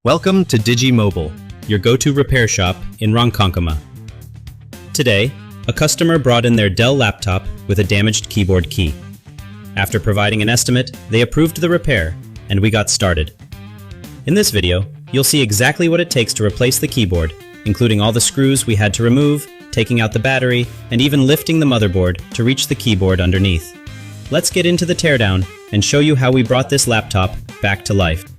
Welcome to Digimobile, your go-to repair shop in Ronkonkoma. Today, a customer brought in their Dell laptop with a damaged keyboard key. After providing an estimate, they approved the repair, and we got started. In this video, you'll see exactly what it takes to replace the keyboard, including all the screws we had to remove, taking out the battery, and even lifting the motherboard to reach the keyboard underneath. Let's get into the teardown and show you how we brought this laptop back to life.